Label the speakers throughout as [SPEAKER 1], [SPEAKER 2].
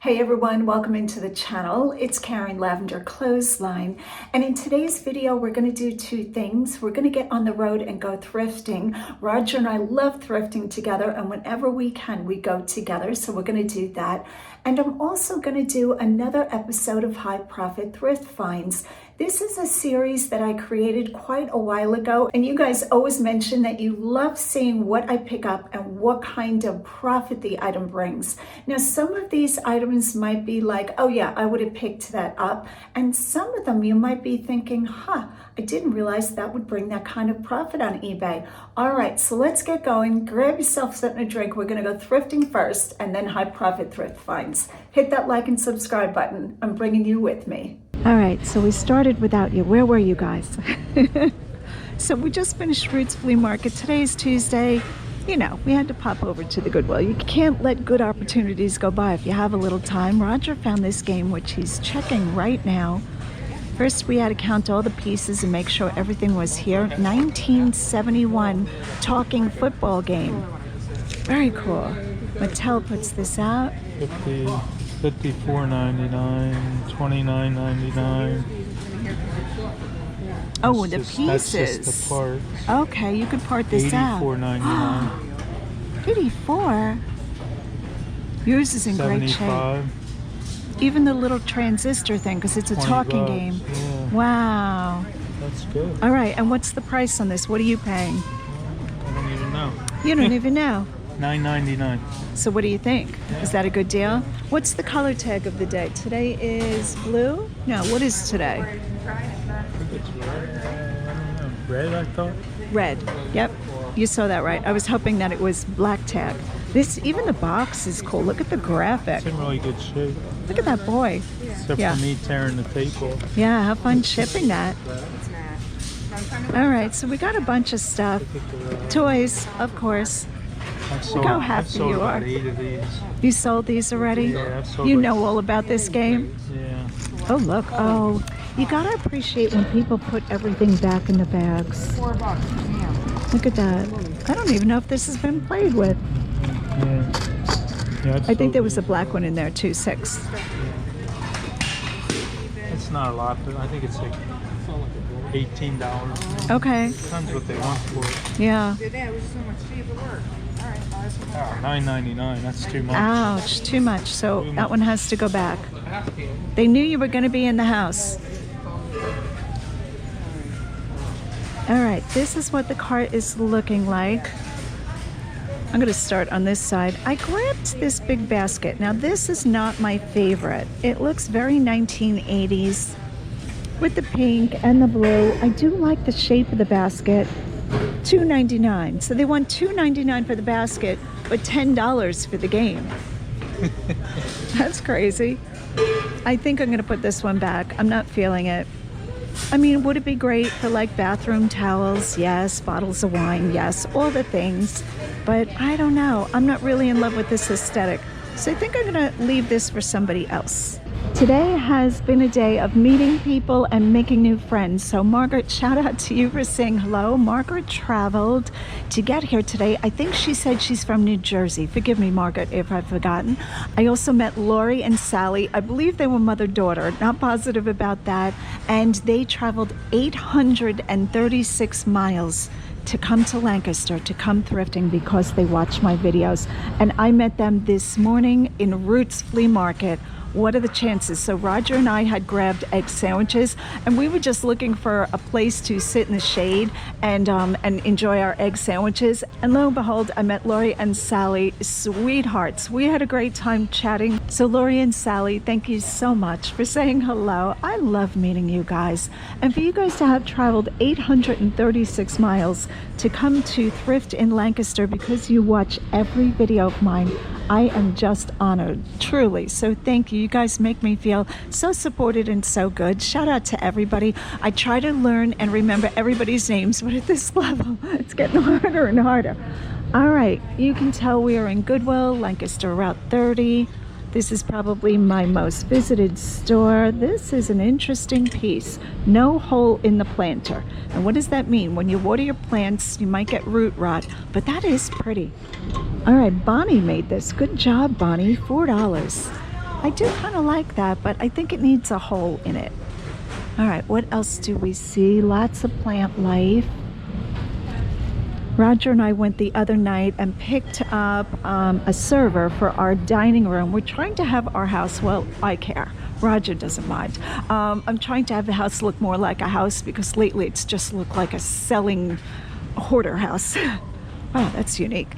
[SPEAKER 1] Hey everyone, welcome into the channel. It's Karen Lavender Clothesline, and in today's video we're going to do two things. We're going to get on the road and go thrifting. Roger and I love thrifting together, and whenever we can we go together, so we're going to do that. And I'm also going to do another episode of High Profit Thrift Finds. This is a series that I created quite a while ago, and you guys always mention that you love seeing what I pick up and what kind of profit the item brings. Now, some of these items might be like, oh yeah, I would have picked that up. And some of them you might be thinking, I didn't realize that would bring that kind of profit on eBay. All right, so let's get going. Grab yourself something to drink. We're gonna go thrifting first and then High Profit Thrift Finds. Hit that like and subscribe button. I'm bringing you with me. All right, so we started without you. Where were you guys? So we just finished Roots Flea Market. Today's Tuesday. You know, we had to pop over to the Goodwill. You can't let good opportunities go by if you have a little time. Roger found this game, which he's checking right now. First, we had to count all the pieces and make sure everything was here. 1971 talking football game. Very cool. Mattel puts this out.
[SPEAKER 2] $54.99, $29.99.
[SPEAKER 1] Oh, the pieces.
[SPEAKER 2] That's just the parts.
[SPEAKER 1] Okay, you could part this out.
[SPEAKER 2] $84.99.
[SPEAKER 1] 84. Yours is in great shape. Even the little transistor thing, because it's a talking game.
[SPEAKER 2] Yeah.
[SPEAKER 1] Wow.
[SPEAKER 2] That's good.
[SPEAKER 1] All right, and what's the price on this? What are you paying?
[SPEAKER 2] I don't even know.
[SPEAKER 1] You don't even know.
[SPEAKER 2] $9.99.
[SPEAKER 1] So what do you think?
[SPEAKER 2] Yeah.
[SPEAKER 1] Is that a good deal? What's the color tag of the day? Today is blue? No, what is today?
[SPEAKER 2] I think it's red. I don't know. Red, I thought?
[SPEAKER 1] Red. Yep. You saw that right. I was hoping that it was black tag. Even the box is cool. Look at the graphic.
[SPEAKER 2] It's in really good shape.
[SPEAKER 1] Look at that boy.
[SPEAKER 2] Except for me tearing the tape off.
[SPEAKER 1] Yeah, have fun shipping that. All right, so we got a bunch of stuff. Toys, of course. Look how happy you are.
[SPEAKER 2] I've sold about 8 of these.
[SPEAKER 1] You sold these already?
[SPEAKER 2] Yeah, I've sold.
[SPEAKER 1] You know all about this game?
[SPEAKER 2] Yeah.
[SPEAKER 1] Oh, look. Oh, you gotta appreciate when people put everything back in the bags.
[SPEAKER 3] $4. Yeah.
[SPEAKER 1] Look at that. I don't even know if this has been played with.
[SPEAKER 2] Yeah,
[SPEAKER 1] I think there was a black one in there too, 6.
[SPEAKER 2] It's not a lot, but I think it's like $18.
[SPEAKER 1] Okay.
[SPEAKER 2] Depends what they want for it.
[SPEAKER 1] Yeah.
[SPEAKER 3] That was so much cheaper work. All right,
[SPEAKER 2] Oh, $9.99. That's too much.
[SPEAKER 1] Ouch, too much. So that one has to go back. They knew you were going to be in the house. All right, this is what the cart is looking like. I'm going to start on this side. I grabbed this big basket. Now, this is not my favorite. It looks very 1980s with the pink and the blue. I do like the shape of the basket. $2.99. So they want $2.99 for the basket, but $10 for the game. That's crazy. I think I'm going to put this one back. I'm not feeling it. I mean, would it be great for like bathroom towels? Yes. Bottles of wine? Yes. All the things. But I don't know. I'm not really in love with this aesthetic. So I think I'm going to leave this for somebody else. Today has been a day of meeting people and making new friends. So Margaret, shout out to you for saying hello. Margaret traveled to get here today. I think she said she's from New Jersey. Forgive me, Margaret, if I've forgotten. I also met Lori and Sally. I believe they were mother-daughter. Not positive about that. And they traveled 836 miles to come to Lancaster, to come thrifting because they watch my videos. And I met them this morning in Roots Flea Market. What are the chances? So Roger and I had grabbed egg sandwiches, and we were just looking for a place to sit in the shade and enjoy our egg sandwiches. And lo and behold, I met Lori and Sally, sweethearts. We had a great time chatting. So Lori and Sally, thank you so much for saying hello. I love meeting you guys. And for you guys to have traveled 836 miles to come to thrift in Lancaster because you watch every video of mine, I am just honored, truly. So thank you. You guys make me feel so supported and so good. Shout out to everybody. I try to learn and remember everybody's names, but at this level, it's getting harder and harder. All right, you can tell we are in Goodwill, Lancaster Route 30. This is probably my most visited store. This is an interesting piece. No hole in the planter. And what does that mean? When you water your plants, you might get root rot, but that is pretty. All right, Bonnie made this. Good job, Bonnie. $4. I do kind of like that, but I think it needs a hole in it. All right, what else do we see? Lots of plant life. Roger and I went the other night and picked up a server for our dining room. We're trying to have our house, well, I care. Roger doesn't mind. I'm trying to have the house look more like a house because lately it's just looked like a selling hoarder house. Wow, that's unique.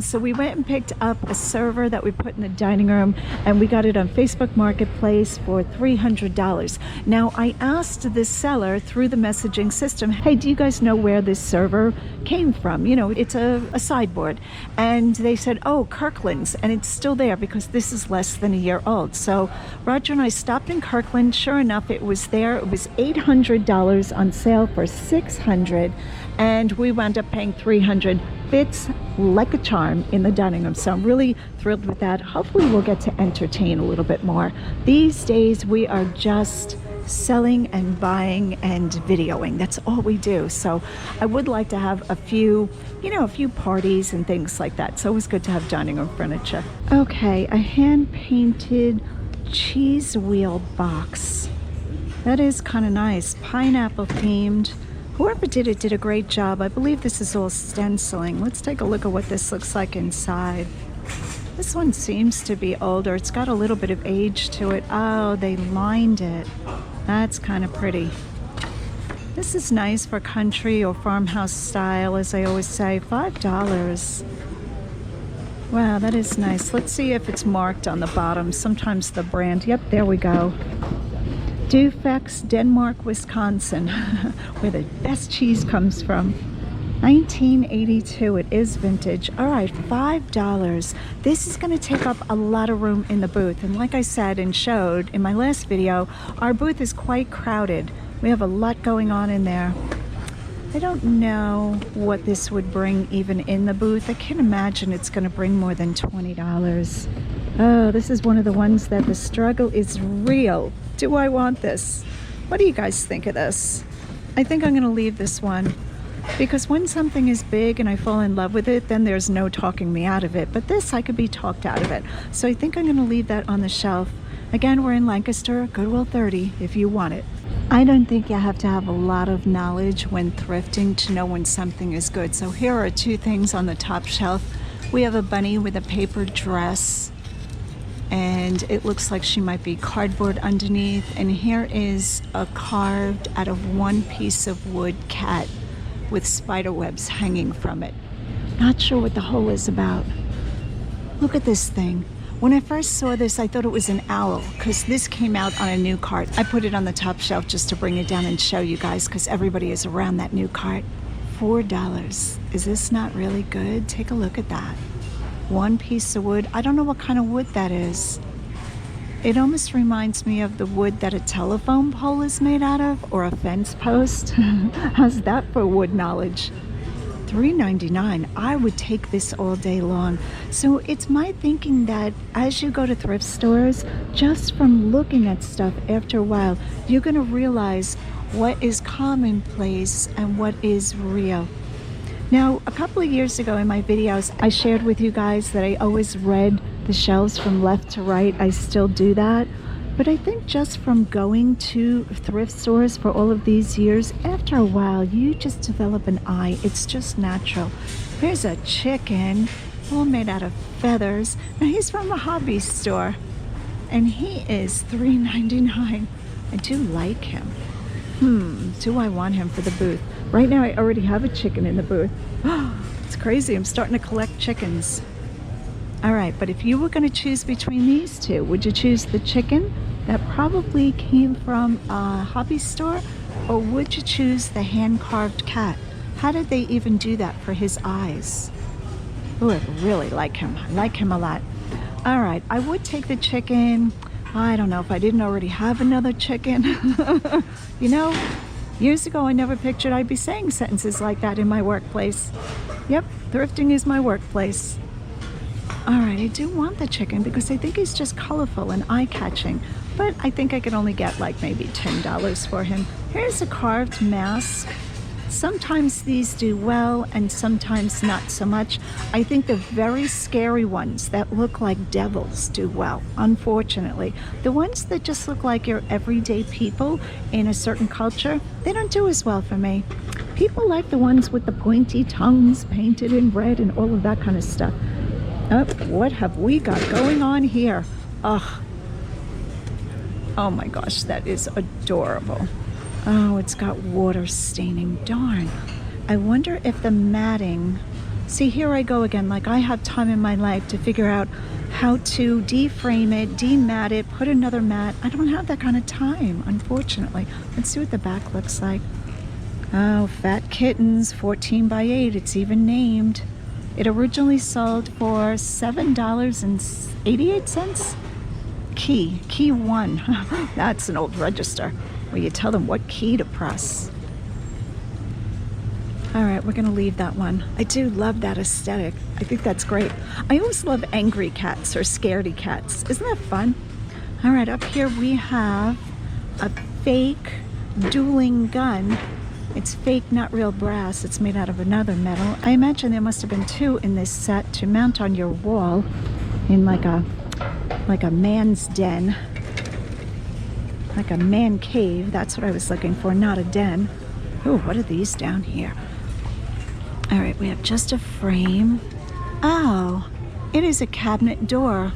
[SPEAKER 1] So we went and picked up a server that we put in the dining room, and we got it on Facebook Marketplace for $300. Now, I asked this seller through the messaging system, hey, do you guys know where this server came from? You know, it's a sideboard. And they said, oh, Kirkland's, and it's still there because this is less than a year old. So Roger and I stopped in Kirkland. Sure enough, it was there. It was $800 on sale for $600, and we wound up paying $300. Fits like a charm in the dining room, so I'm really thrilled with that. Hopefully we'll get to entertain a little bit more. These days we are just selling and buying and videoing. That's all we do. So I would like to have a few, you know, a few parties and things like that. It's always good to have dining room furniture. Okay, a hand-painted cheese wheel box. That is kind of nice. Pineapple themed. Whoever did it did a great job. I believe this is all stenciling. Let's take a look at what this looks like inside. This one seems to be older. It's got a little bit of age to it. Oh, they lined it. That's kind of pretty. This is nice for country or farmhouse style, as I always say. $5. Wow, that is nice. Let's see if it's marked on the bottom. Sometimes the brand. Yep, there we go. Dufex, Denmark, Wisconsin, where the best cheese comes from. 1982. It is vintage. All right, $5. This is going to take up a lot of room in the booth, and like I said and showed in my last video, our booth is quite crowded. We have a lot going on in there. I don't know what this would bring even in the booth. I can't imagine it's going to bring more than $20. Oh, this is one of the ones that the struggle is real. Do I want this? What do you guys think of this? I think I'm going to leave this one, because when something is big and I fall in love with it, then there's no talking me out of it. But this, I could be talked out of it. So I think I'm going to leave that on the shelf. Again, we're in Lancaster, Goodwill 30, if you want it. I don't think you have to have a lot of knowledge when thrifting to know when something is good. So here are two things on the top shelf. We have a bunny with a paper dress, and it looks like she might be cardboard underneath. And here is a carved out of one piece of wood cat with spider webs hanging from it. Not sure what the whole is about. Look at this thing. When I first saw this, I thought it was an owl, because this came out on a new cart. I put it on the top shelf just to bring it down and show you guys, because everybody is around that new cart. $4. Is this not really good? Take a look at that. One piece of wood. I don't know what kind of wood that is. It almost reminds me of the wood that a telephone pole is made out of, or a fence post. How's that for wood knowledge? $3.99. I would take this all day long. So it's my thinking that as you go to thrift stores, just from looking at stuff after a while, you're going to realize what is commonplace and what is real. Now, a couple of years ago in my videos, I shared with you guys that I always read the shelves from left to right. I still do that. But I think just from going to thrift stores for all of these years, after a while, you just develop an eye. It's just natural. Here's a chicken, all made out of feathers. Now, he's from a hobby store, and he is $3.99. I do like him. Do I want him for the booth? Right now, I already have a chicken in the booth. It's crazy. I'm starting to collect chickens. All right, but if you were going to choose between these two, would you choose the chicken that probably came from a hobby store, or would you choose the hand-carved cat? How did they even do that for his eyes? Oh, I really like him. I like him a lot. All right, I would take the chicken. I don't know if I didn't already have another chicken. You know, years ago I never pictured I'd be saying sentences like that in my workplace. Yep, thrifting is my workplace. All right, I do want the chicken because I think he's just colorful and eye-catching, but I think I could only get like maybe $10 for him. Here's a carved mask. Sometimes these do well and sometimes not so much. I think the very scary ones that look like devils do well, unfortunately. The ones that just look like your everyday people in a certain culture, they don't do as well for me. People like the ones with the pointy tongues painted in red and all of that kind of stuff. Oh, what have we got going on here? Ugh. Oh my gosh, that is adorable. Oh, it's got water staining. Darn. I wonder if the matting... See, here I go again. Like, I have time in my life to figure out how to deframe it, demat it, put another mat. I don't have that kind of time, unfortunately. Let's see what the back looks like. Oh, Fat Kittens, 14 by 8. It's even named. It originally sold for $7.88. Key 1. That's an old register where you tell them what key to press. All right, we're gonna leave that one. I do love that aesthetic. I think that's great. I always love angry cats or scaredy cats. Isn't that fun? All right, up here we have a fake dueling gun. It's fake, not real brass. It's made out of another metal. I imagine there must have been 2 in this set to mount on your wall in like a man's den. Like a man cave. That's what I was looking for, not a den. Oh, what are these down here? All right, we have just a frame. Oh, it is a cabinet door.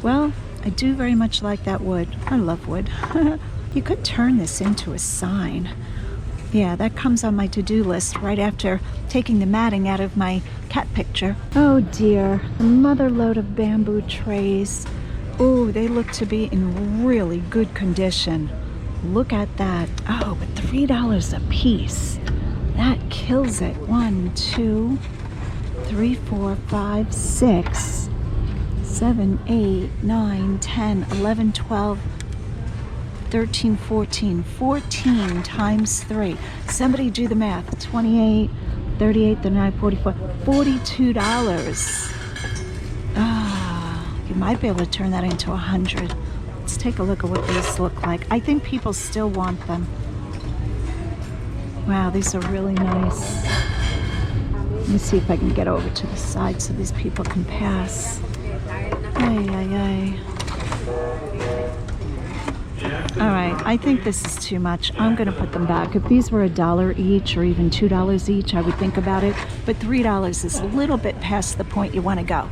[SPEAKER 1] Well, I do very much like that wood. I love wood. You could turn this into a sign. Yeah, that comes on my to-do list right after taking the matting out of my cat picture. Oh dear, the mother load of bamboo trays. Oh, they look to be in really good condition. Look at that. Oh, but $3 a piece. That kills it. 1, 2, 3, 4, 5, 6, 7, 8, 9, 10, 11, 12, 13, 14. 14 times 3. Somebody do the math. 28, 38, 39, 44, $42. You might be able to turn that into 100. Let's take a look at what these look like. I think people still want them. Wow, these are really nice. Let me see if I can get over to the side so these people can pass. Ay, ay, ay. All right, I think this is too much. I'm gonna put them back. If these were $1 each or even $2 each, I would think about it. But $3 is a little bit past the point you wanna go.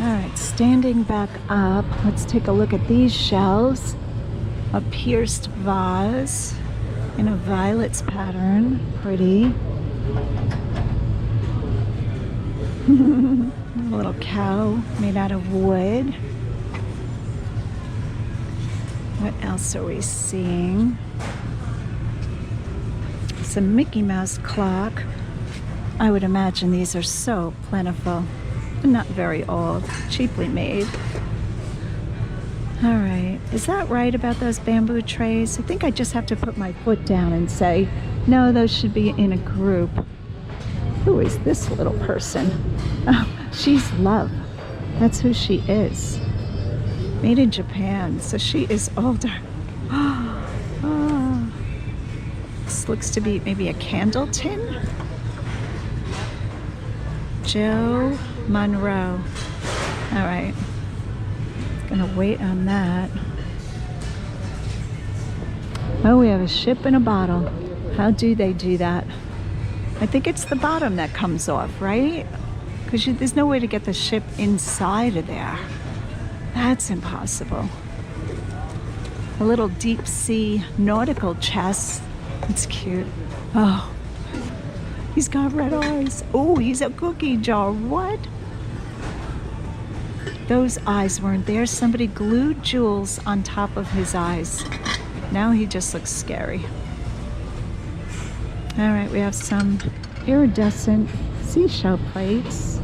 [SPEAKER 1] All right, standing back up, let's take a look at these shelves. A pierced vase in a violets pattern, pretty. A little cow made out of wood. What else are we seeing? Some Mickey Mouse clock. I would imagine these are so plentiful. Not very old, cheaply made. All right, is that right about those bamboo trays? I think I just have to put my foot down and say, no, those should be in a group. Who is this little person? Oh, she's Love. That's who she is. Made in Japan, so she is older. Oh, this looks to be maybe a candle tin. Joe Monroe. All right, gonna wait on that. Oh, we have a ship in a bottle. How do they do that? I think it's the bottom that comes off, right? Because there's no way to get the ship inside of there. That's impossible. A little deep sea nautical chest. It's cute. Oh, he's got red eyes. Oh, he's a cookie jar. What? Those eyes weren't there. Somebody glued jewels on top of his eyes. Now he just looks scary. All right, we have some iridescent seashell plates.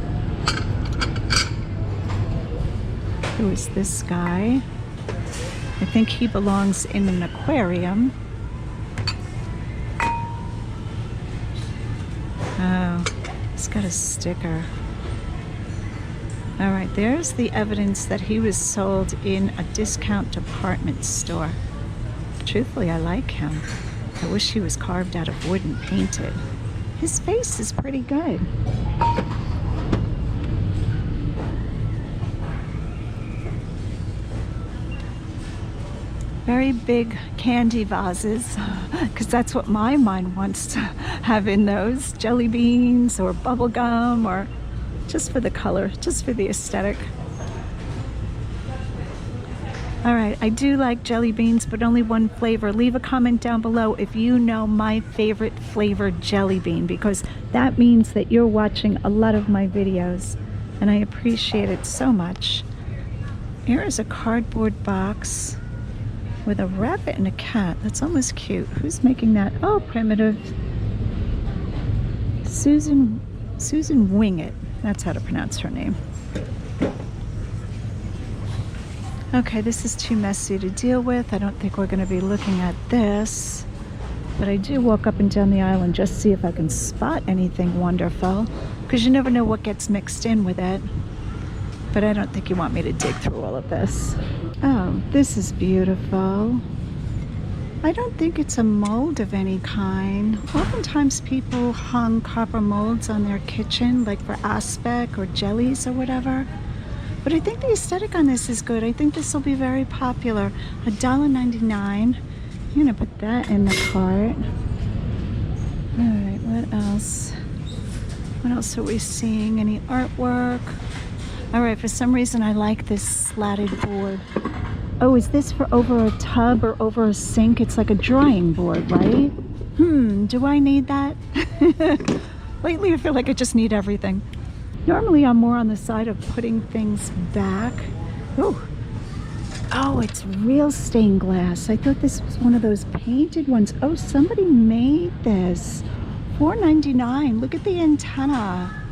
[SPEAKER 1] Who is this guy? I think he belongs in an aquarium. Oh, he's got a sticker. All right, there's the evidence that he was sold in a discount department store. Truthfully, I like him. I wish he was carved out of wood and painted. His face is pretty good. Very big candy vases, because that's what my mind wants to have in those. Jelly beans or bubble gum, or just for the color, just for the aesthetic. All right, I do like jelly beans, but only one flavor. Leave a comment down below if you know my favorite flavored jelly bean, because that means that you're watching a lot of my videos, and I appreciate it so much. Here is a cardboard box with a rabbit and a cat. That's almost cute. Who's making that? Oh, primitive. Susan Wingett. That's how to pronounce her name. Okay, this is too messy to deal with. I don't think we're going to be looking at this. But I do walk up and down the aisle and just see if I can spot anything wonderful, because you never know what gets mixed in with it. But I don't think you want me to dig through all of this. Oh, this is beautiful. I don't think it's a mold of any kind. Oftentimes people hung copper molds on their kitchen, like for aspic or jellies or whatever. But I think the aesthetic on this is good. I think this will be very popular. $1.99. I'm gonna put that in the cart. All right, what else? What else are we seeing? Any artwork? All right, for some reason I like this slatted board. Oh, is this for over a tub or over a sink? It's like a drying board, right? Do I need that? Lately I feel like I just need everything. Normally I'm more on the side of putting things back. Oh, it's real stained glass. I thought this was one of those painted ones. Oh, somebody made this. $4.99. Look at the antenna.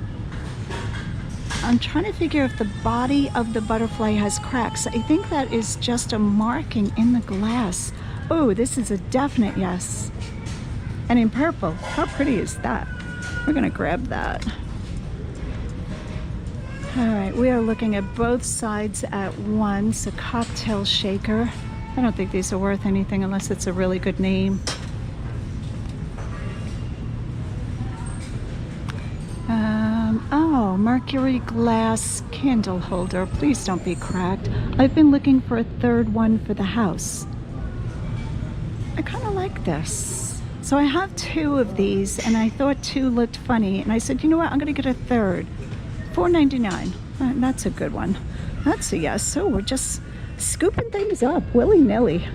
[SPEAKER 1] I'm trying to figure if the body of the butterfly has cracks. I think that is just a marking in the glass. Oh, this is a definite yes. And in purple. How pretty is that? We're gonna grab that. All right, we are looking at both sides at once. A cocktail shaker. I don't think these are worth anything unless it's a really good name. Oh, mercury glass candle holder. Please don't be cracked. I've been looking for a third one for the house. I kind of like this. So I have two of these, and I thought two looked funny, and I said, you know what, I'm gonna get a third. $4.99. That's a good one. That's a yes. So we're just scooping things up willy-nilly.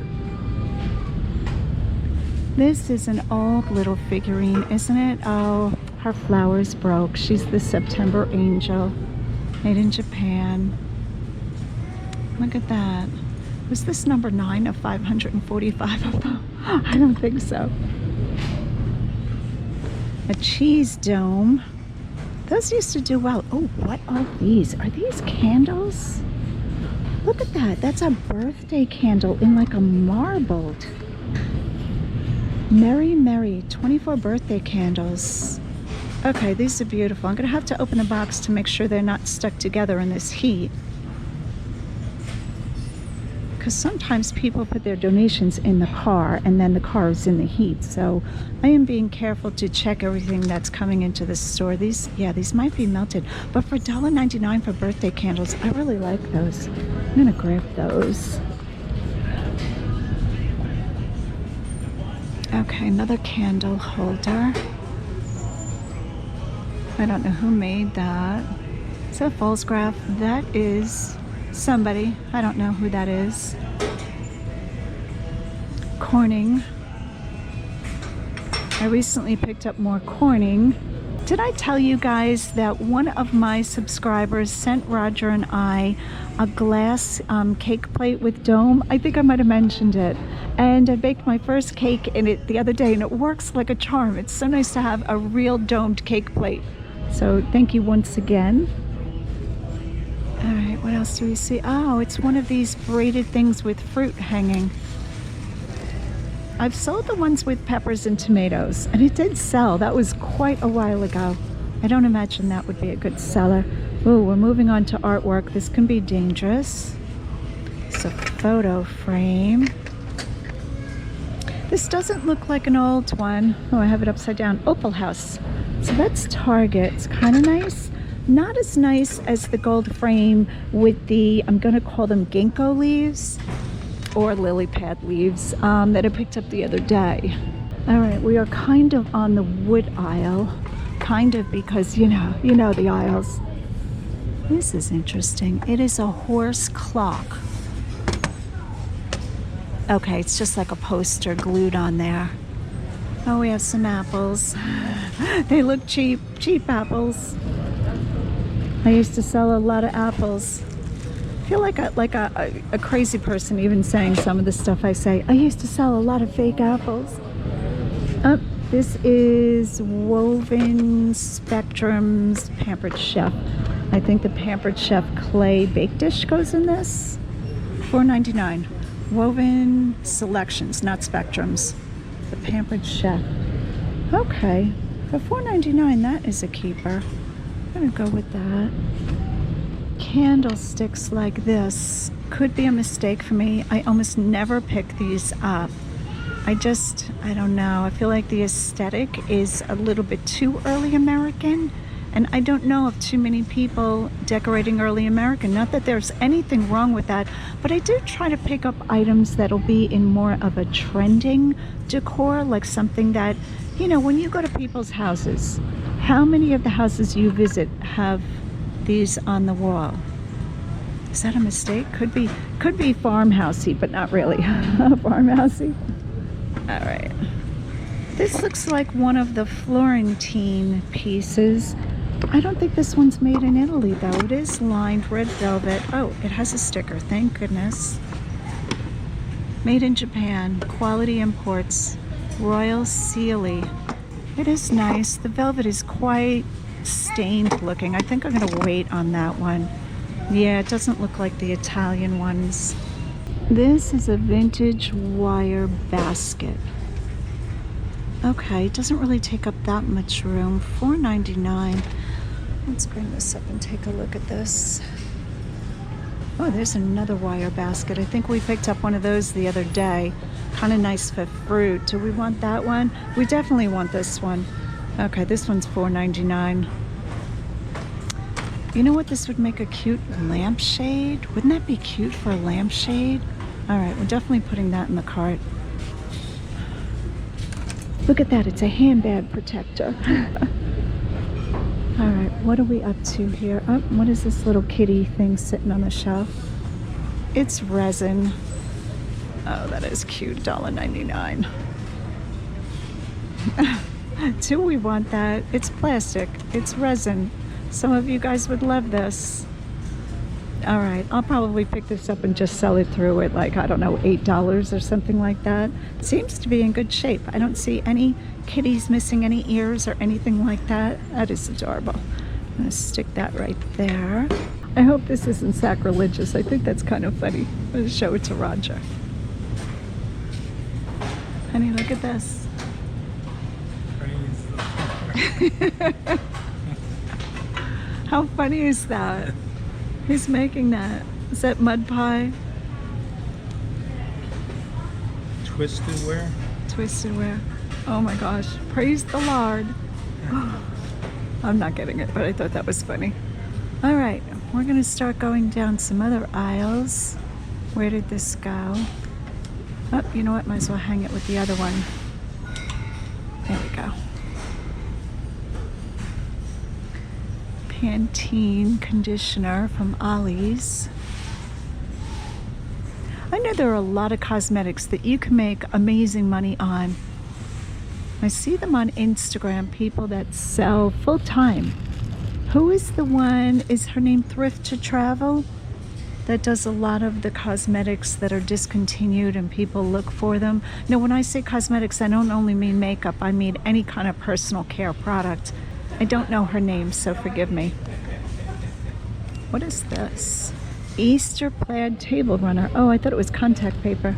[SPEAKER 1] This is an old little figurine, isn't it? Oh, her flowers broke. She's the September angel, made in Japan. Look at that. Was this number 9 of 545 of them? I don't think so. A cheese dome. Those used to do well. Oh, what are these? Are these candles? Look at that. That's a birthday candle in like a marbled. Merry, Merry, 24 birthday candles. Okay, these are beautiful. I'm gonna have to open the box to make sure they're not stuck together in this heat. Because sometimes people put their donations in the car and then the car is in the heat. So I am being careful to check everything that's coming into the store. These might be melted. But for $1.99 for birthday candles, I really like those. I'm gonna grab those. Okay, another candle holder. I don't know who made that. Is that false graph? That is somebody. I don't know who that is. Corning. I recently picked up more Corning. Did I tell you guys that one of my subscribers sent Roger and I a glass cake plate with dome? I think I might have mentioned it. And I baked my first cake in it the other day, and it works like a charm. It's so nice to have a real domed cake plate. So thank you once again. All right, what else do we see? Oh, it's one of these braided things with fruit hanging. I've sold the ones with peppers and tomatoes, and it did sell. That was quite a while ago. I don't imagine that would be a good seller. Oh, we're moving on to artwork. This can be dangerous. It's a photo frame. This doesn't look like an old one. Oh, I have it upside down. Opal House. So that's Target. It's kind of nice. Not as nice as the gold frame with the, I'm going to call them ginkgo leaves or lily pad leaves that I picked up the other day. All right, we are kind of on the wood aisle. Kind of because, you know the aisles. This is interesting. It is a horse clock. Okay, it's just like a poster glued on there. Oh, we have some apples. They look cheap. Cheap apples. I used to sell a lot of apples. I feel like a crazy person even saying some of the stuff I say. I used to sell a lot of fake apples. Oh, this is Woven Spectrum's Pampered Chef. I think the Pampered Chef clay bake dish goes in this. $4.99. Woven Selections, not Spectrums. The Pampered Chef. Okay, for $4.99, that is a keeper. I'm gonna go with that. Candlesticks like this could be a mistake for me. I almost never pick these up. I don't know. I feel like the aesthetic is a little bit too early American, and I don't know of too many people decorating early American. Not that there's anything wrong with that, but I do try to pick up items that'll be in more of a trending decor, like something that, when you go to people's houses, how many of the houses you visit have these on the wall? Is that a mistake? Could be farmhousey, but not really. Farmhousey. All right. This looks like one of the Florentine pieces. I don't think this one's made in Italy, though. It is lined red velvet. Oh, it has a sticker. Thank goodness. Made in Japan. Quality imports. Royal Sealy. It is nice. The velvet is quite stained looking. I think I'm going to wait on that one. Yeah, it doesn't look like the Italian ones. This is a vintage wire basket. Okay, it doesn't really take up that much room. $4.99. Let's bring this up and take a look at this. Oh, there's another wire basket. I think we picked up one of those the other day. Kind of nice for fruit. Do we want that one? We definitely want this one. Okay, this one's $4.99. You know what? This would make a cute lampshade. Wouldn't that be cute for a lampshade? All right, we're definitely putting that in the cart. Look at that, it's a handbag protector. All right, what are we up to here? Oh, what is this little kitty thing sitting on the shelf? It's resin. Oh, that is cute, $1.99. Do we want that? It's plastic, it's resin. Some of you guys would love this. All right, I'll probably pick this up and just sell it through at like, I don't know, $8 or something like that. It seems to be in good shape. I don't see any kitties missing any ears or anything like that. That is adorable. I'm gonna stick that right there. I hope this isn't sacrilegious. I think that's kind of funny. I'm gonna show it to Roger. Honey, look at this. How funny is that? Who's making that? Is that mud pie?
[SPEAKER 2] Twisted wear?
[SPEAKER 1] Twisted wear. Oh my gosh. Praise the Lord. I'm not getting it, but I thought that was funny. All right, we're gonna start going down some other aisles. Where did this go? Oh, you know what? Might as well hang it with the other one. There we go. Pantene conditioner from Ollie's. I know there are a lot of cosmetics that you can make amazing money on. I see them on Instagram, people that sell full-time. Who is the one, is her name Thrift to Travel? That does a lot of the cosmetics that are discontinued and people look for them. Now, when I say cosmetics, I don't only mean makeup, I mean any kind of personal care product. I don't know her name, so forgive me. What is this? Easter plaid table runner. Oh, I thought it was contact paper.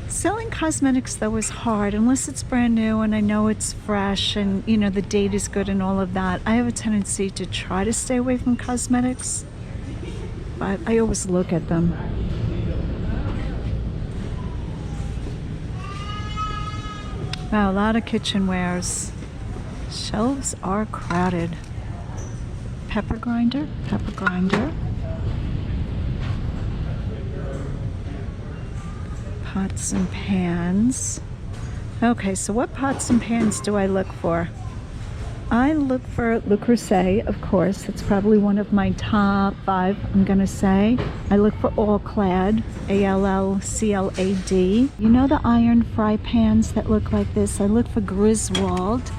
[SPEAKER 1] Selling cosmetics, though, is hard unless it's brand new and I know it's fresh and, you know, the date is good and all of that. I have a tendency to try to stay away from cosmetics, but I always look at them. Wow, a lot of kitchenwares. Shelves are crowded. Pepper grinder, pepper grinder. Pots and pans. Okay, so what pots and pans do I look for? I look for Le Creuset, of course. That's probably one of my top 5, I'm gonna say. I look for All Clad, ALLCLAD. You know the iron fry pans that look like this? I look for Griswold.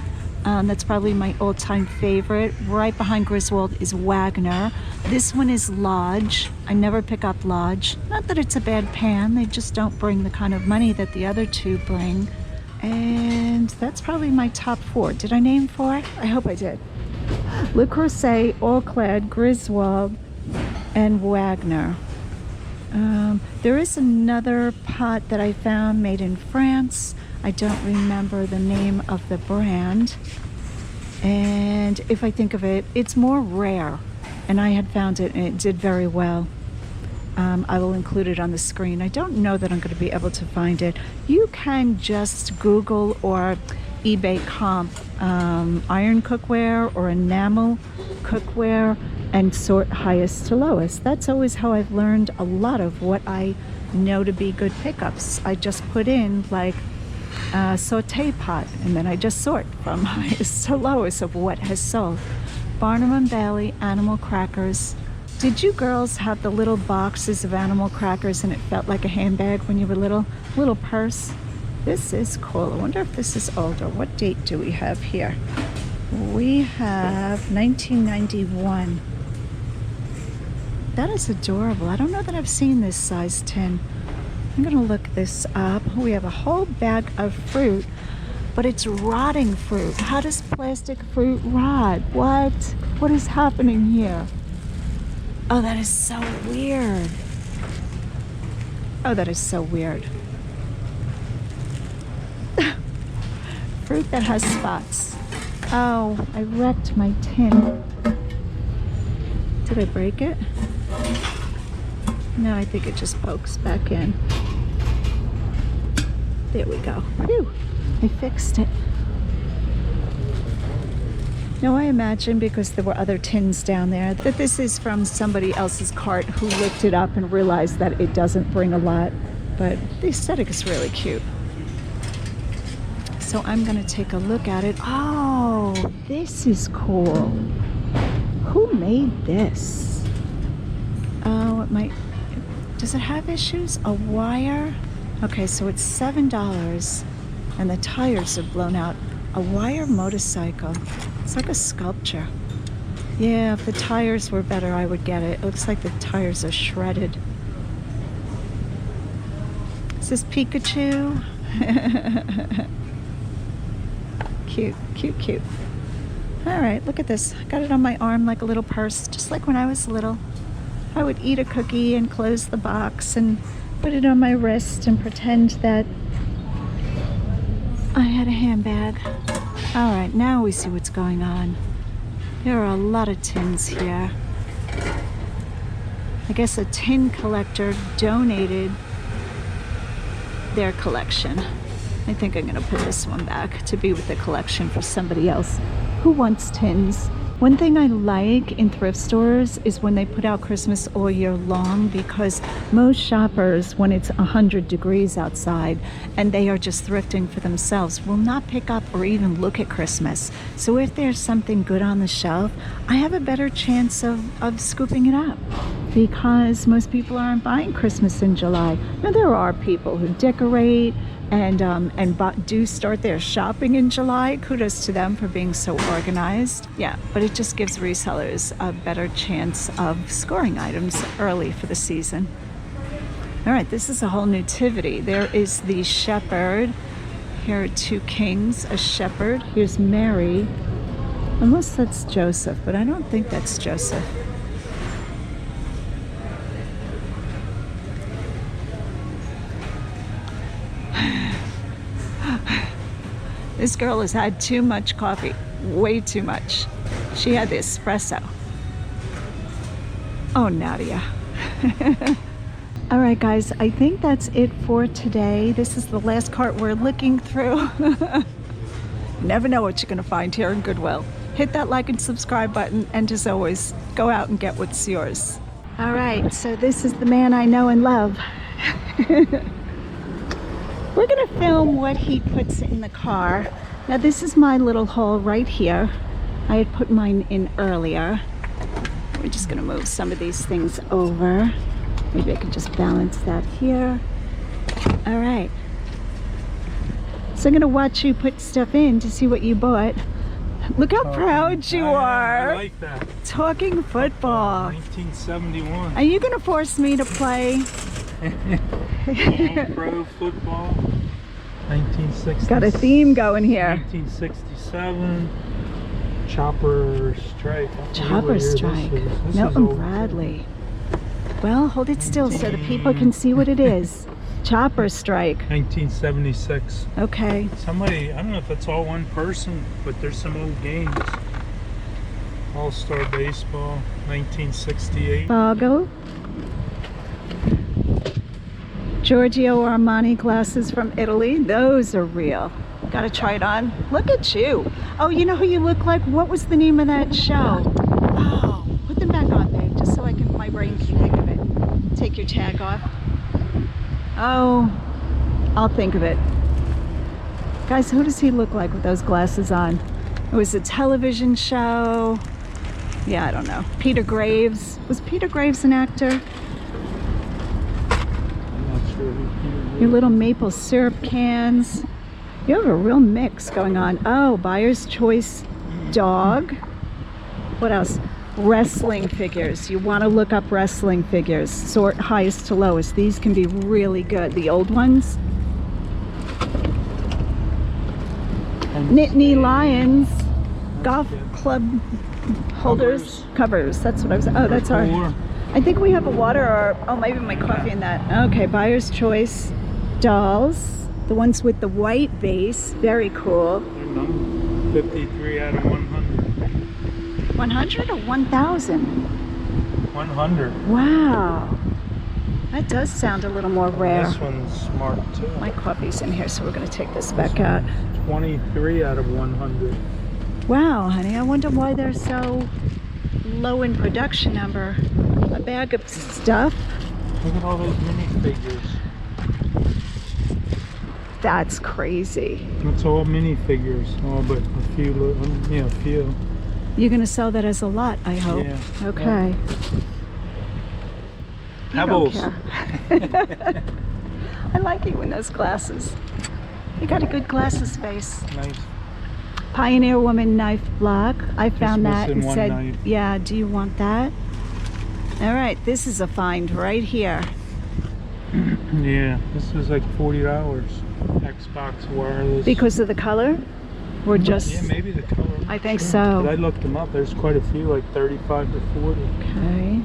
[SPEAKER 1] That's probably my all-time favorite. Right behind Griswold is Wagner. This one is Lodge. I never pick up Lodge. Not that it's a bad pan, they just don't bring the kind of money that the other two bring. And that's probably my top 4. Did I name 4? I hope I did. Le Creuset, All Clad, Griswold, and Wagner. There is another pot that I found made in France. I don't remember the name of the brand. And if I think of it, it's more rare. And I had found it and it did very well. I will include it on the screen. I don't know that I'm going to be able to find it. You can just Google or eBay comp iron cookware or enamel cookware and sort highest to lowest. That's always how I've learned a lot of what I know to be good pickups. I just put in like a saute pot and then I just sort from highest to lowest of what has sold. Barnum & Bailey animal crackers. Did you girls have the little boxes of animal crackers and it felt like a handbag when you were little? Little purse? This is cool. I wonder if this is older. What date do we have here? We have 1991. That is adorable. I don't know that I've seen this size tin. I'm gonna look this up. We have a whole bag of fruit, but it's rotting fruit. How does plastic fruit rot? What? What is happening here? Oh, that is so weird. Oh, that is so weird. Fruit that has spots. Oh, I wrecked my tin. Did I break it? No, I think it just pokes back in. There we go. Phew, I fixed it. Now I imagine, because there were other tins down there, that this is from somebody else's cart who looked it up and realized that it doesn't bring a lot, but the aesthetic is really cute. So I'm gonna take a look at it. Oh, this is cool. Who made this? Oh, it might, does it have issues? A wire? Okay, so it's $7 and the tires are blown out. A wire motorcycle. It's like a sculpture. Yeah, if the tires were better, I would get it. It looks like the tires are shredded. Is this Pikachu? Cute, cute, cute. All right, look at this. I got it on my arm like a little purse, just like when I was little. I would eat a cookie and close the box and put it on my wrist and pretend that I had a handbag. All right, now we see what's going on. There are a lot of tins here. I guess a tin collector donated their collection. I think I'm gonna put this one back to be with the collection for somebody else who wants tins. One thing I like in thrift stores is when they put out Christmas all year long, because most shoppers, when it's 100 degrees outside and they are just thrifting for themselves, will not pick up or even look at Christmas. So if there's something good on the shelf, I have a better chance of scooping it up, because most people aren't buying Christmas in July. Now there are people who decorate and do start their shopping in July. Kudos to them for being so organized. Yeah, but it just gives resellers a better chance of scoring items early for the season. All right, this is a whole nativity. There is the shepherd. Here are 2 kings, a shepherd. Here's Mary, unless that's Joseph, but I don't think that's Joseph. This girl has had too much coffee, way too much. She had the espresso. Oh, Nadia. All right, guys, I think that's it for today. This is the last cart we're looking through. Never know what you're going to find here in Goodwill. Hit that like and subscribe button, and as always, go out and get what's yours. All right, so this is the man I know and love. We're going to film what he puts in the car. Now, this is my little haul right here. I had put mine in earlier. We're just going to move some of these things over. Maybe I can just balance that here. All right. So I'm going to watch you put stuff in to see what you bought. Look how proud you are.
[SPEAKER 2] I like that.
[SPEAKER 1] Talking football.
[SPEAKER 2] 1971.
[SPEAKER 1] Are you going to force me to play?
[SPEAKER 2] Pro football. 1960.
[SPEAKER 1] Got a theme going here.
[SPEAKER 2] 1967. Chopper Strike.
[SPEAKER 1] Chopper Strike. Milton Bradley. Well, hold it still so the people can see what it is. Chopper Strike.
[SPEAKER 2] 1976.
[SPEAKER 1] Okay.
[SPEAKER 2] Somebody, I don't know if it's all one person, but there's some old games. All-Star Baseball, 1968.
[SPEAKER 1] Fargo. Giorgio Armani glasses from Italy. Those are real. Gotta try it on. Look at you. Oh, you know who you look like? What was the name of that show? Oh, put them back on, babe, just so my brain can think of it. Take your tag off. Oh, I'll think of it. Guys, who does he look like with those glasses on? It was a television show. Yeah, I don't know. Peter Graves. Was Peter Graves an actor?
[SPEAKER 2] I'm not sure who Peter
[SPEAKER 1] Your little maple syrup cans. You have a real mix going on. Oh, Buyer's Choice dog. What else? Wrestling figures. You want to look up wrestling figures. Sort highest to lowest. These can be really good. The old ones. Nittany Lions. Golf club holders. Covers. That's what I was. Oh, that's our. I think we have a water or. Oh, maybe my coffee in that. Okay, Buyer's Choice dolls. The ones with the white base. Very cool.
[SPEAKER 2] 53 out of 100.
[SPEAKER 1] 100 or 1,000?
[SPEAKER 2] 100.
[SPEAKER 1] Wow. That does sound a little more rare.
[SPEAKER 2] This one's smart too.
[SPEAKER 1] My coffee's in here, so we're going to take this back out.
[SPEAKER 2] 23 out of 100.
[SPEAKER 1] Wow, honey. I wonder why they're so low in production number. A bag of stuff.
[SPEAKER 2] Look at all those minifigures.
[SPEAKER 1] That's crazy.
[SPEAKER 2] That's all minifigures. Oh, but a few, yeah, a few.
[SPEAKER 1] You're going to sell that as a lot, I hope.
[SPEAKER 2] Yeah.
[SPEAKER 1] Okay.
[SPEAKER 2] Yeah.
[SPEAKER 1] I don't
[SPEAKER 2] Pebbles.
[SPEAKER 1] care. I like you in those glasses. You got a good glasses face.
[SPEAKER 2] Nice.
[SPEAKER 1] Pioneer Woman knife block. I found that and
[SPEAKER 2] one
[SPEAKER 1] said,
[SPEAKER 2] knife.
[SPEAKER 1] yeah, do you want that? All right, this is a find right here.
[SPEAKER 2] Yeah, this was like $40. Xbox wireless.
[SPEAKER 1] Because of the color? Or just...
[SPEAKER 2] Yeah, maybe the color.
[SPEAKER 1] I think so.
[SPEAKER 2] But I looked them up. There's quite a few, like 35 to 40.
[SPEAKER 1] Okay.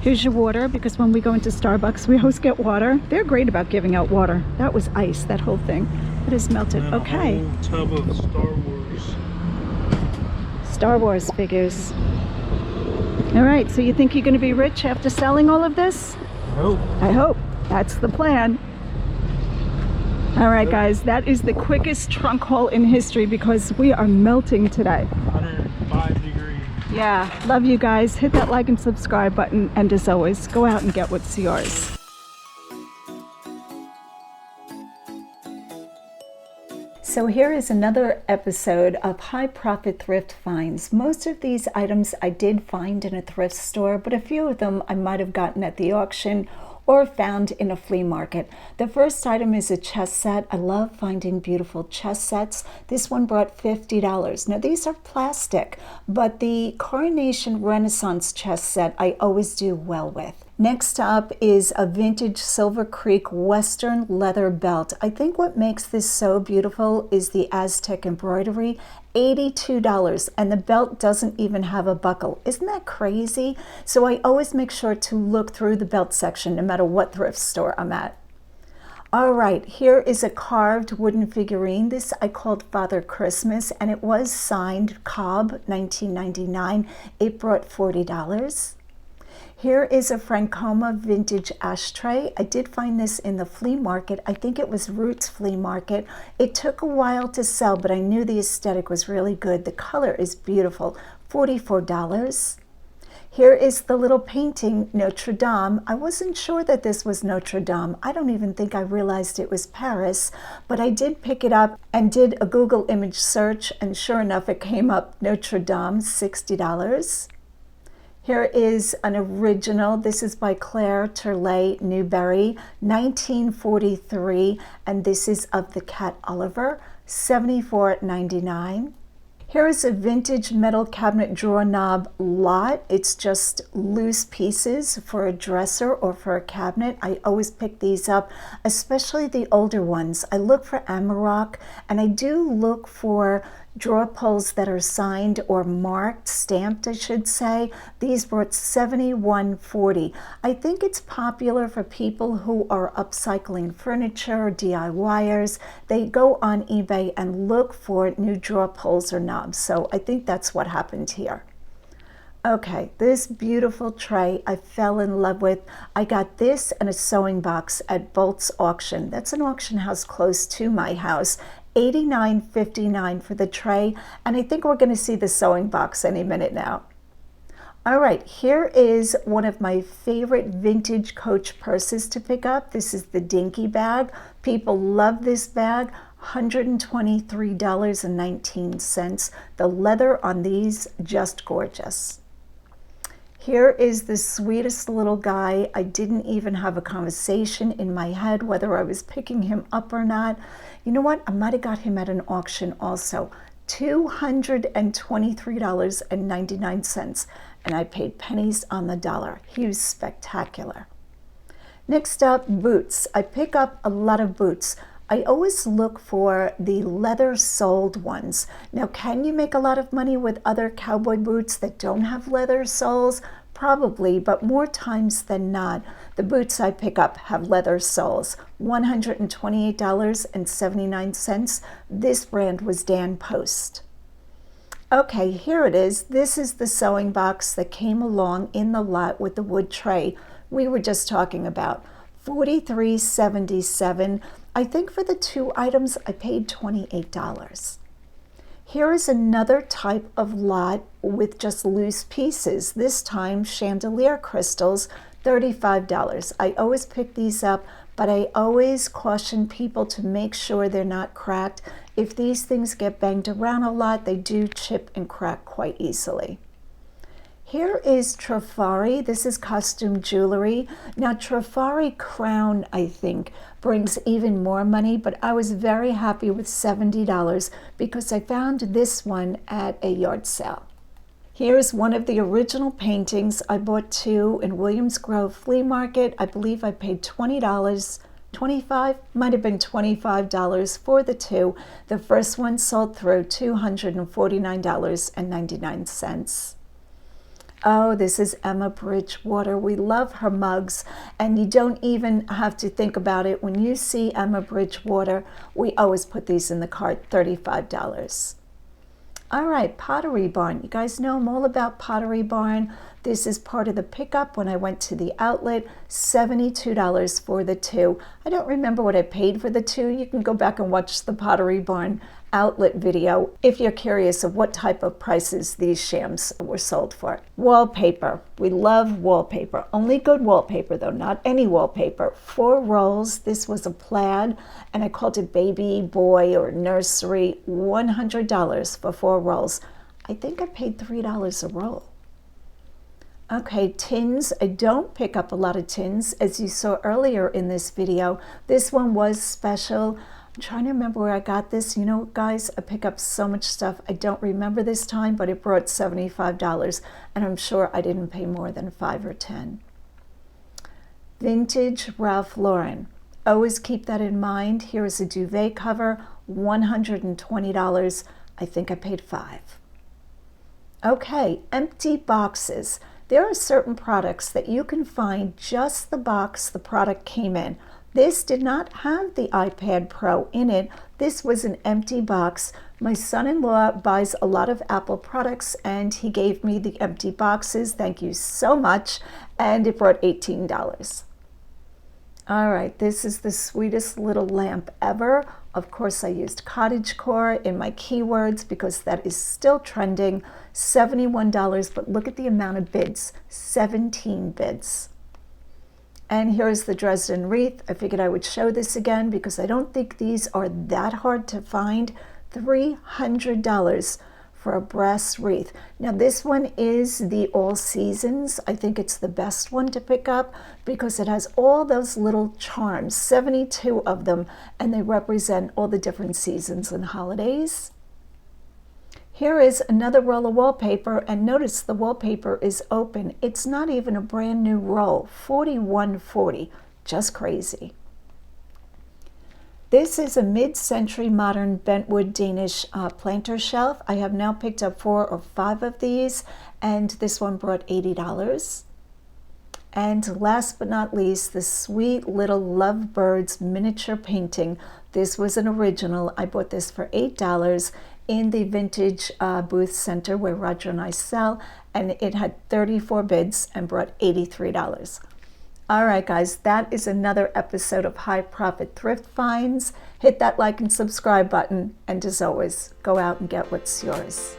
[SPEAKER 1] Here's your water, because when we go into Starbucks, we always get water. They're great about giving out water. That was ice, that whole thing. It is melted.
[SPEAKER 2] And
[SPEAKER 1] Okay.
[SPEAKER 2] a whole tub of Star Wars.
[SPEAKER 1] Star Wars figures. All right, so you think you're going to be rich after selling all of this?
[SPEAKER 2] Nope.
[SPEAKER 1] I hope. That's the plan. All right, guys, that is the quickest trunk haul in history because we are melting today.
[SPEAKER 2] 105 degrees.
[SPEAKER 1] Yeah, love you guys. Hit that like and subscribe button. And as always, go out and get what's yours. So here is another episode of High Profit Thrift Finds. Most of these items I did find in a thrift store, but a few of them I might have gotten at the auction or found in a flea market. The first item is a chess set. I love finding beautiful chess sets. This one brought $50. Now these are plastic, but the Coronation Renaissance chess set I always do well with. Next up is a vintage Silver Creek Western leather belt. I think what makes this so beautiful is the Aztec embroidery. $82, and the belt doesn't even have a buckle. Isn't that crazy? So I always make sure to look through the belt section no matter what thrift store I'm at. All right, here is a carved wooden figurine. This I called Father Christmas, and it was signed Cobb, 1999. It brought $40. Here is a Francoma vintage ashtray. I did find this in the flea market. I think it was Roots Flea Market. It took a while to sell, but I knew the aesthetic was really good. The color is beautiful, $44. Here is the little painting, Notre Dame. I wasn't sure that this was Notre Dame. I don't even think I realized it was Paris, but I did pick it up and did a Google image search, and sure enough, it came up Notre Dame, $60. Here is an original. This is by Claire Turley Newberry, 1943, and this is of the Cat Oliver, $74.99. Here is a vintage metal cabinet drawer knob lot. It's just loose pieces for a dresser or for a cabinet. I always pick these up, especially the older ones. I look for Amarok, and I do look for drawer pulls that are signed or marked, stamped, I should say. These were at $71.40. I think it's popular for people who are upcycling furniture, DIYers. They go on eBay and look for new drawer pulls or knobs. So I think that's what happened here. Okay, this beautiful tray I fell in love with. I got this and a sewing box at Bolt's Auction. That's an auction house close to my house. $89.59 for the tray, and I think we're going to see the sewing box any minute now. All right, here is one of my favorite vintage Coach purses to pick up. This is the Dinky bag. People love this bag. $123.19. The leather on these, just gorgeous. Here is the sweetest little guy. I didn't even have a conversation in my head whether I was picking him up or not. You know what? I might have got him at an auction also. $223.99, and I paid pennies on the dollar. He was spectacular. Next up, boots. I pick up a lot of boots. I always look for the leather-soled ones. Now, can you make a lot of money with other cowboy boots that don't have leather soles? Probably, but more times than not, the boots I pick up have leather soles. $128.79. This brand was Dan Post. Okay, here it is. This is the sewing box that came along in the lot with the wood tray we were just talking about. $43.77. I think for the two items, I paid $28. Here is another type of lot with just loose pieces, this time chandelier crystals, $35. I always pick these up, but I always caution people to make sure they're not cracked. If these things get banged around a lot, they do chip and crack quite easily. Here is Trifari. This is costume jewelry. Now, Trifari crown, I think, brings even more money, but I was very happy with $70 because I found this one at a yard sale. Here's one of the original paintings. I bought two in Williams Grove Flea Market. I believe I paid $20. 25 might have been $25 for the two. The first one sold through $249.99. Oh, this is Emma Bridgewater. We love her mugs, and you don't even have to think about it. When you see Emma Bridgewater, we always put these in the cart, $35. All right, Pottery Barn. You guys know I'm all about Pottery Barn. This is part of the pickup when I went to the outlet, $72 for the two. I don't remember what I paid for the two. You can go back and watch the Pottery Barn outlet video if you're curious of what type of prices these shams were sold for. Wallpaper. We love wallpaper. Only good wallpaper though, not any wallpaper. 4 rolls. This was a plaid, and I called it baby, boy, or nursery. $100 for 4 rolls. I think I paid $3 a roll. Okay, tins. I don't pick up a lot of tins, as you saw earlier in this video. This one was special. I'm trying to remember where I got this. You know, guys, I pick up so much stuff I don't remember this time, but it brought $75, and I'm sure I didn't pay more than $5 or $10. Vintage Ralph Lauren. Always keep that in mind. Here is a duvet cover, $120. I think I paid $5. Okay, empty boxes. There are certain products that you can find just the box the product came in. This did not have the iPad Pro in it. This was an empty box. My son-in-law buys a lot of Apple products and he gave me the empty boxes. Thank you so much. And it brought $18. All right, this is the sweetest little lamp ever. Of course, I used cottagecore in my keywords because that is still trending. $71, but look at the amount of bids, 17 bids. And here's the Dresden wreath. I figured I would show this again because I don't think these are that hard to find. $300 for a brass wreath. Now this one is the all seasons. I think it's the best one to pick up because it has all those little charms, 72 of them, and they represent all the different seasons and holidays. Here is another roll of wallpaper, and notice the wallpaper is open. It's not even a brand new roll, $41.40, just crazy. This is a mid-century modern bentwood Danish planter shelf. I have now picked up 4 or 5 of these, and this one brought $80. And last but not least, the sweet little lovebirds miniature painting. This was an original. I bought this for $8 in the vintage booth center where Roger and I sell, and it had 34 bids and brought $83. All right, guys, that is another episode of High Profit Thrift Finds. Hit that like and subscribe button, and as always, go out and get what's yours.